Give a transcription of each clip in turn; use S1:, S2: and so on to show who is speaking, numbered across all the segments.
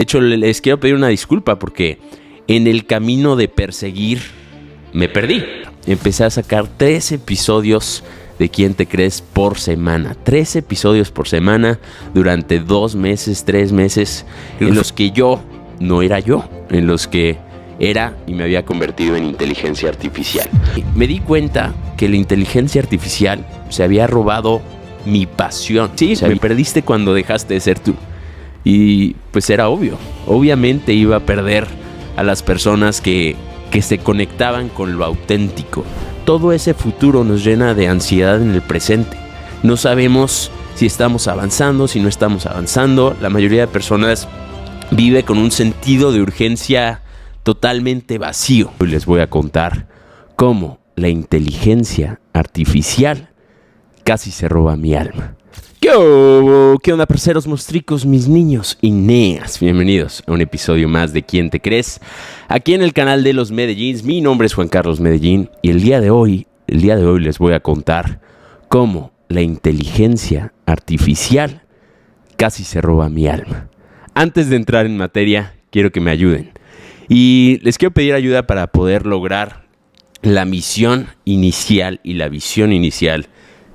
S1: De hecho, les quiero pedir una disculpa porque en el camino de perseguir me perdí. Empecé a sacar 3 episodios de ¿Quién te crees? Por semana. 3 episodios por semana durante 2 meses, 3 meses, en los que yo no era yo, en los que era y me había convertido en inteligencia artificial. Me di cuenta que la inteligencia artificial se había robado mi pasión. Sí, me perdiste cuando dejaste de ser tú. Y pues era obvio. Obviamente iba a perder a las personas que se conectaban con lo auténtico. Todo ese futuro nos llena de ansiedad en el presente. No sabemos si estamos avanzando, si no estamos avanzando. La mayoría de personas vive con un sentido de urgencia totalmente vacío. Hoy les voy a contar cómo la inteligencia artificial casi se roba mi alma. ¿Qué onda, parceros mostricos, mis niños y neas? Bienvenidos a un episodio más de ¿Quién te crees? Aquí en el canal de los Medellín. Mi nombre es Juan Carlos Medellín y el día de hoy les voy a contar cómo la inteligencia artificial casi se roba mi alma. Antes de entrar en materia, quiero que me ayuden. Y les quiero pedir ayuda para poder lograr la misión inicial y la visión inicial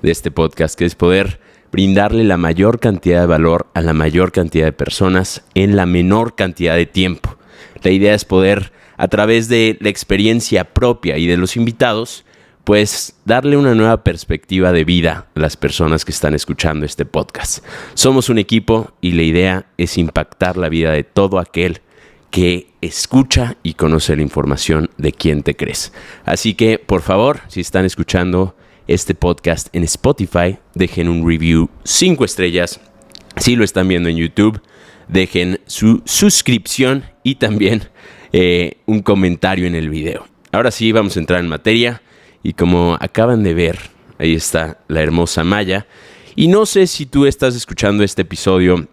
S1: de este podcast, que es poder brindarle la mayor cantidad de valor a la mayor cantidad de personas en la menor cantidad de tiempo. La idea es poder, a través de la experiencia propia y de los invitados, pues darle una nueva perspectiva de vida a las personas que están escuchando este podcast. Somos un equipo y la idea es impactar la vida de todo aquel que escucha y conoce la información de ¿Quién te crees? Así que, por favor, si están escuchando este podcast en Spotify, dejen un review 5 estrellas. Si lo están viendo en YouTube, dejen su suscripción y también un comentario en el video. Ahora sí, vamos a entrar en materia. Y como acaban de ver, ahí está la hermosa Maya. Y no sé si tú estás escuchando este episodio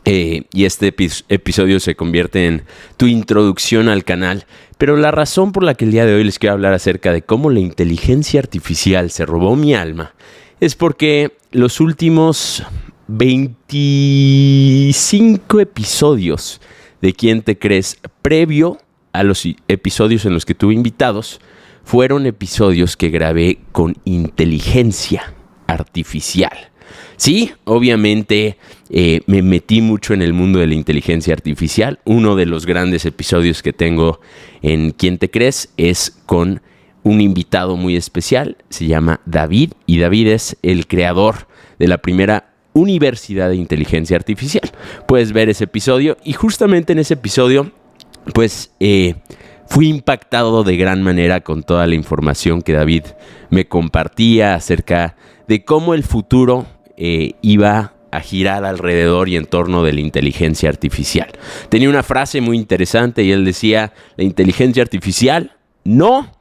S1: y este episodio se convierte en tu introducción al canal, pero la razón por la que el día de hoy les quiero hablar acerca de cómo la inteligencia artificial se robó mi alma es porque los últimos 25 episodios de ¿Quién te crees? Previo a los episodios en los que tuve invitados, fueron episodios que grabé con inteligencia artificial. Sí, obviamente me metí mucho en el mundo de la inteligencia artificial. Uno de los grandes episodios que tengo en ¿Quién te crees? Es con un invitado muy especial. Se llama David y David es el creador de la primera universidad de inteligencia artificial. Puedes ver ese episodio y justamente en ese episodio pues fui impactado de gran manera con toda la información que David me compartía acerca de cómo el futuro iba a girar alrededor y en torno de la inteligencia artificial. Tenía una frase muy interesante y él decía: la inteligencia artificial no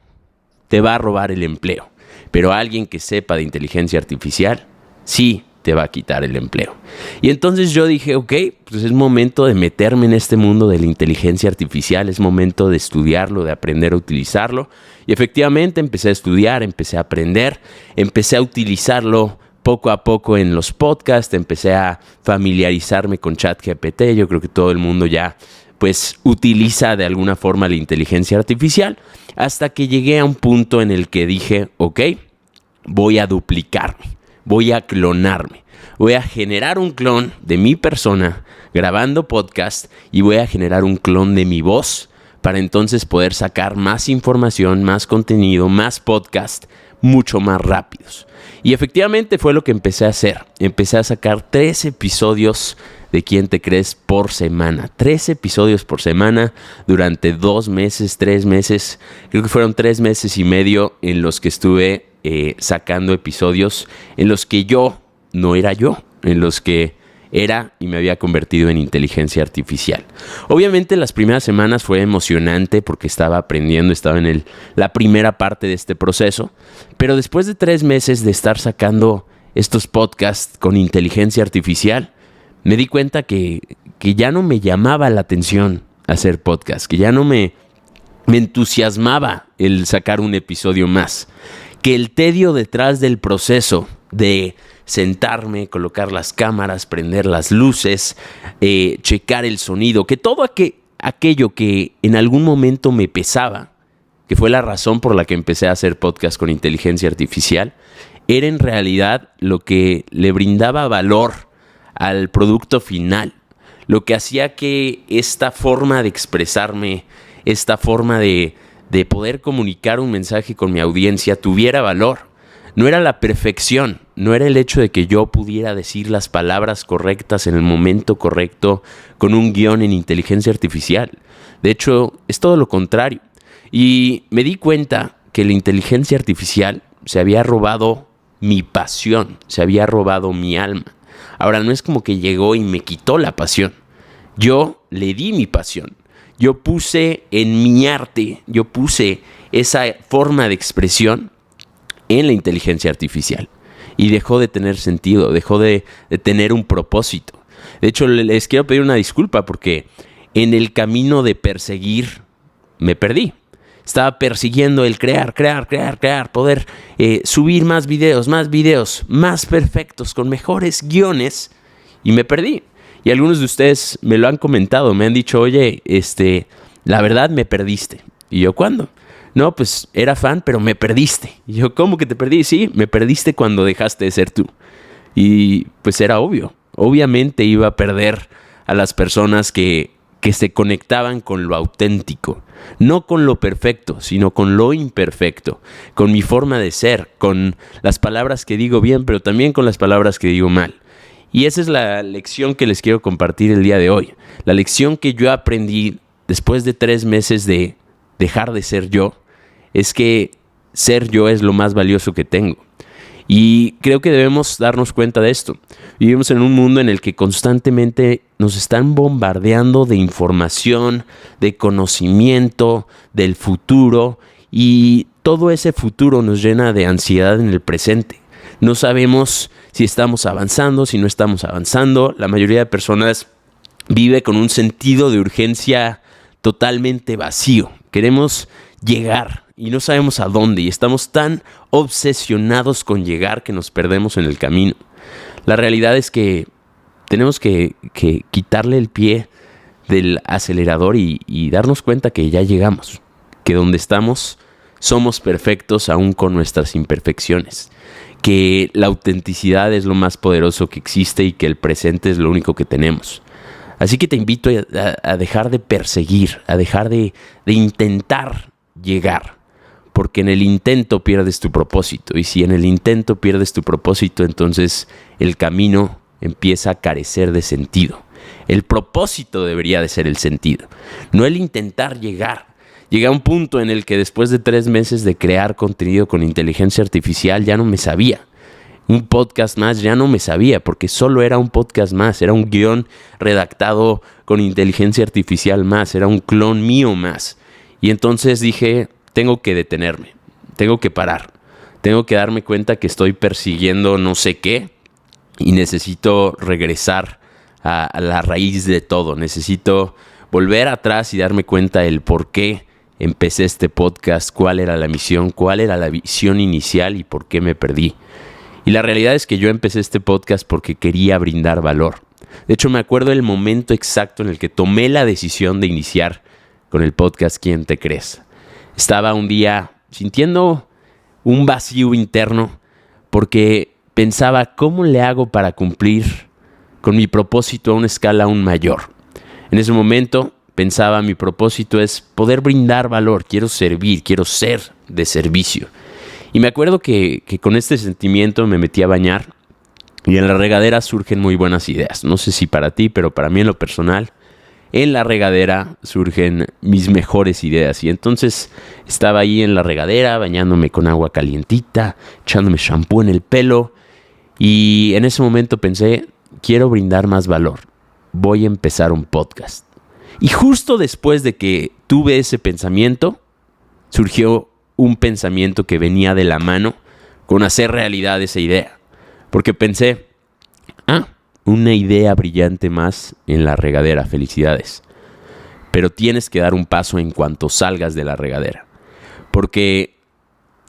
S1: te va a robar el empleo, pero alguien que sepa de inteligencia artificial sí te va a quitar el empleo. Y entonces yo dije, ok, pues es momento de meterme en este mundo de la inteligencia artificial, es momento de estudiarlo, de aprender a utilizarlo. Y efectivamente empecé a estudiar, empecé a aprender, empecé a utilizarlo poco a poco en los podcasts, empecé a familiarizarme con ChatGPT. Yo creo que todo el mundo ya pues utiliza de alguna forma la inteligencia artificial, hasta que llegué a un punto en el que dije, ok, voy a duplicarme. Voy a clonarme, voy a generar un clon de mi persona grabando podcast y voy a generar un clon de mi voz para entonces poder sacar más información, más contenido, más podcast mucho más rápidos. Y efectivamente fue lo que empecé a hacer. Empecé a sacar 3 episodios de ¿Quién te crees? Por semana. 3 episodios por semana durante 2 meses, 3 meses. Creo que fueron 3 meses y medio en los que estuve sacando episodios en los que yo no era yo, en los que era y me había convertido en inteligencia artificial. Obviamente las primeras semanas fue emocionante porque estaba aprendiendo, estaba en la primera parte de este proceso, pero después de 3 meses de estar sacando estos podcasts con inteligencia artificial, me di cuenta que ya no me llamaba la atención hacer podcast, que ya no me entusiasmaba el sacar un episodio más, que el tedio detrás del proceso de sentarme, colocar las cámaras, prender las luces, checar el sonido, que todo aquello que en algún momento me pesaba, que fue la razón por la que empecé a hacer podcast con inteligencia artificial, era en realidad lo que le brindaba valor al producto final, lo que hacía que esta forma de expresarme, esta forma de poder comunicar un mensaje con mi audiencia tuviera valor. No era la perfección, no era el hecho de que yo pudiera decir las palabras correctas en el momento correcto con un guión en inteligencia artificial. De hecho, es todo lo contrario. Y me di cuenta que la inteligencia artificial se había robado mi pasión, se había robado mi alma. Ahora, no es como que llegó y me quitó la pasión. Yo le di mi pasión. Yo puse en mi arte, yo puse esa forma de expresión en la inteligencia artificial. Y dejó de tener sentido, dejó de tener un propósito. De hecho, les quiero pedir una disculpa porque en el camino de perseguir me perdí. Estaba persiguiendo el crear, poder subir más videos más perfectos, con mejores guiones, y me perdí. Y algunos de ustedes me lo han comentado, me han dicho, oye, la verdad me perdiste. Y yo, ¿cuándo? No, pues era fan, pero me perdiste. Y yo, ¿cómo que te perdí? Sí, me perdiste cuando dejaste de ser tú. Y pues era obvio. Obviamente iba a perder a las personas que se conectaban con lo auténtico. No con lo perfecto, sino con lo imperfecto. Con mi forma de ser, con las palabras que digo bien, pero también con las palabras que digo mal. Y esa es la lección que les quiero compartir el día de hoy. La lección que yo aprendí después de 3 meses de dejar de ser yo, es que ser yo es lo más valioso que tengo. Y creo que debemos darnos cuenta de esto. Vivimos en un mundo en el que constantemente nos están bombardeando de información, de conocimiento, del futuro, y todo ese futuro nos llena de ansiedad en el presente. No sabemos si estamos avanzando, si no estamos avanzando. La mayoría de personas vive con un sentido de urgencia totalmente vacío. Queremos llegar y no sabemos a dónde, y estamos tan obsesionados con llegar que nos perdemos en el camino. La realidad es que tenemos que quitarle el pie del acelerador y darnos cuenta que ya llegamos, que donde estamos somos perfectos aún con nuestras imperfecciones, que la autenticidad es lo más poderoso que existe y que el presente es lo único que tenemos. Así que te invito a dejar de perseguir, a dejar de intentar llegar, porque en el intento pierdes tu propósito, y si en el intento pierdes tu propósito, entonces el camino empieza a carecer de sentido. El propósito debería de ser el sentido, no el intentar llegar. Llegué a un punto en el que después de 3 meses de crear contenido con inteligencia artificial ya no me sabía. Un podcast más ya no me sabía, porque solo era un podcast más, era un guión redactado con inteligencia artificial más, era un clon mío más. Y entonces dije, tengo que detenerme, tengo que parar, tengo que darme cuenta que estoy persiguiendo no sé qué y necesito regresar a la raíz de todo. Necesito volver atrás y darme cuenta del por qué empecé este podcast, cuál era la misión, cuál era la visión inicial y por qué me perdí. Y la realidad es que yo empecé este podcast porque quería brindar valor. De hecho, me acuerdo del momento exacto en el que tomé la decisión de iniciar con el podcast ¿Quién te crees? Estaba un día sintiendo un vacío interno porque pensaba, ¿cómo le hago para cumplir con mi propósito a una escala aún mayor? En ese momento pensaba, mi propósito es poder brindar valor, quiero servir, quiero ser de servicio. Y me acuerdo que con este sentimiento me metí a bañar y en la regadera surgen muy buenas ideas. No sé si para ti, pero para mí en lo personal, en la regadera surgen mis mejores ideas. Y entonces estaba ahí en la regadera bañándome con agua calientita, echándome shampoo en el pelo, y en ese momento pensé, quiero brindar más valor, voy a empezar un podcast. Y justo después de que tuve ese pensamiento, surgió un pensamiento que venía de la mano con hacer realidad esa idea. Porque pensé, una idea brillante más en la regadera, felicidades. Pero tienes que dar un paso en cuanto salgas de la regadera. Porque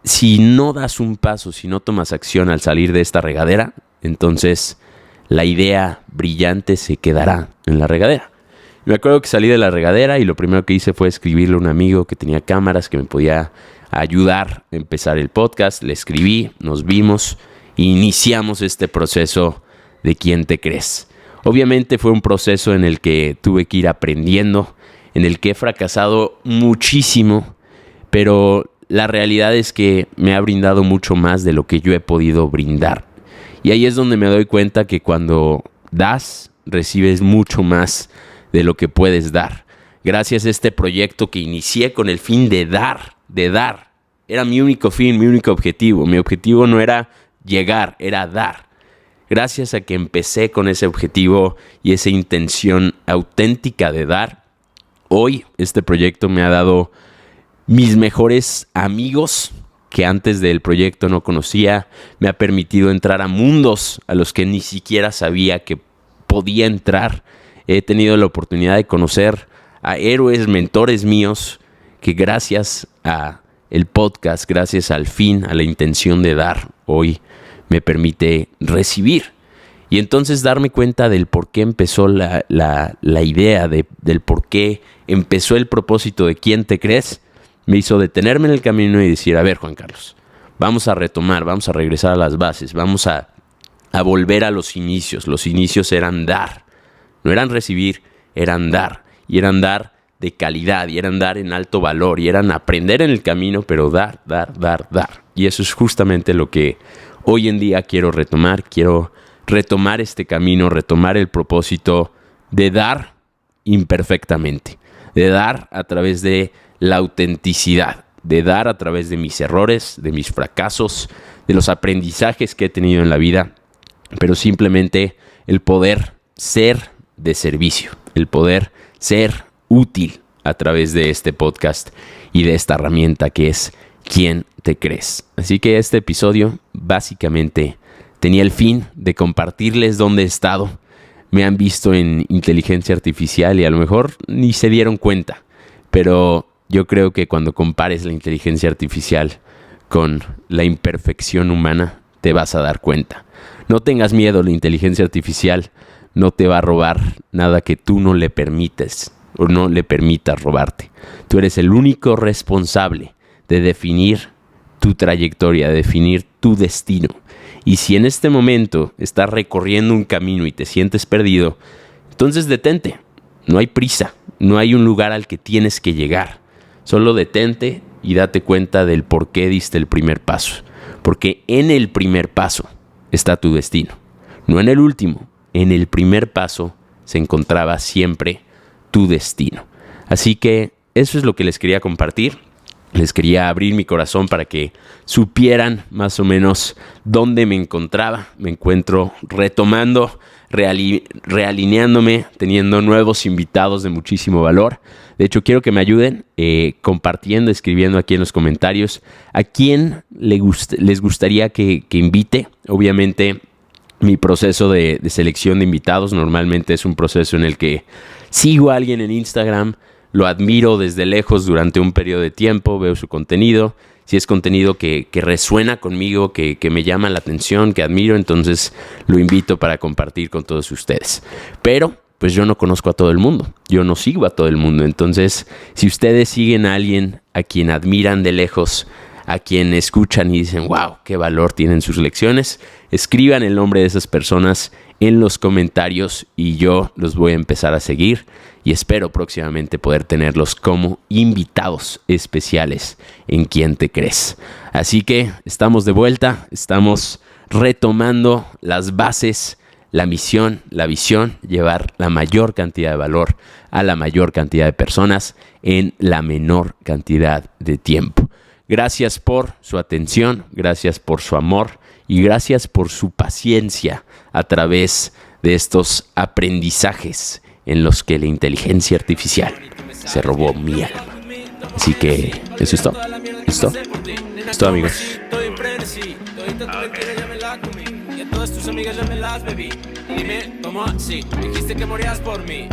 S1: si no das un paso, si no tomas acción al salir de esta regadera, entonces la idea brillante se quedará en la regadera. Me acuerdo que salí de la regadera y lo primero que hice fue escribirle a un amigo que tenía cámaras, que me podía ayudar a empezar el podcast. Le escribí, nos vimos e iniciamos este proceso de ¿Quién te crees? Obviamente fue un proceso en el que tuve que ir aprendiendo, en el que he fracasado muchísimo, pero la realidad es que me ha brindado mucho más de lo que yo he podido brindar. Y ahí es donde me doy cuenta que cuando das, recibes mucho más de lo que puedes dar. Gracias a este proyecto que inicié con el fin de dar. Era mi único fin, mi único objetivo. Mi objetivo no era llegar, era dar. Gracias a que empecé con ese objetivo y esa intención auténtica de dar, hoy este proyecto me ha dado mis mejores amigos que antes del proyecto no conocía. Me ha permitido entrar a mundos a los que ni siquiera sabía que podía entrar. He tenido la oportunidad de conocer a héroes, mentores míos, que gracias a el podcast, gracias al fin, a la intención de dar, hoy me permite recibir. Y entonces darme cuenta del por qué empezó la idea, del por qué empezó el propósito de ¿Quién te crees? Me hizo detenerme en el camino y decir, a ver, Juan Carlos, vamos a retomar, vamos a regresar a las bases, vamos a volver a los inicios. Los inicios eran dar, no eran recibir, eran dar. Y eran dar de calidad, y eran dar en alto valor, y eran aprender en el camino, pero dar. Y eso es justamente lo que hoy en día quiero retomar. Quiero retomar este camino, retomar el propósito de dar imperfectamente, de dar a través de la autenticidad, de dar a través de mis errores, de mis fracasos, de los aprendizajes que he tenido en la vida, pero simplemente el poder ser de servicio, el poder ser útil a través de este podcast y de esta herramienta que es ¿Quién te crees? Así que este episodio básicamente tenía el fin de compartirles dónde he estado. Me han visto en inteligencia artificial y a lo mejor ni se dieron cuenta, pero yo creo que cuando compares la inteligencia artificial con la imperfección humana, te vas a dar cuenta. No tengas miedo, la inteligencia artificial no te va a robar nada que tú no le permites o no le permitas robarte. Tú eres el único responsable de definir tu trayectoria, de definir tu destino. Y si en este momento estás recorriendo un camino y te sientes perdido, entonces detente. No hay prisa, no hay un lugar al que tienes que llegar. Solo detente y date cuenta del por qué diste el primer paso. Porque en el primer paso está tu destino. No en el último, en el primer paso se encontraba siempre tu destino. Así que eso es lo que les quería compartir. Les quería abrir mi corazón para que supieran más o menos dónde me encontraba. Me encuentro retomando, realineándome, teniendo nuevos invitados de muchísimo valor. De hecho, quiero que me ayuden compartiendo, escribiendo aquí en los comentarios a quién les gustaría que invite. Obviamente, mi proceso de selección de invitados normalmente es un proceso en el que sigo a alguien en Instagram, lo admiro desde lejos durante un periodo de tiempo, veo su contenido. Si es contenido que resuena conmigo, que me llama la atención, que admiro, entonces lo invito para compartir con todos ustedes. Pero pues yo no conozco a todo el mundo, yo no sigo a todo el mundo. Entonces, si ustedes siguen a alguien a quien admiran de lejos, a quien escuchan y dicen, wow, qué valor tienen sus lecciones, escriban el nombre de esas personas en los comentarios y yo los voy a empezar a seguir y espero próximamente poder tenerlos como invitados especiales en ¿Quién te crees? Así que estamos de vuelta, estamos retomando las bases, la misión, la visión, llevar la mayor cantidad de valor a la mayor cantidad de personas en la menor cantidad de tiempo. Gracias por su atención, gracias por su amor y gracias por su paciencia a través de estos aprendizajes en los que la inteligencia artificial se robó mi alma. Así que eso es todo. ¿Listo? Listo, amigos.
S2: Todas tus amigas ya me las bebí. Dime, ¿cómo así? Dijiste que morías por mí.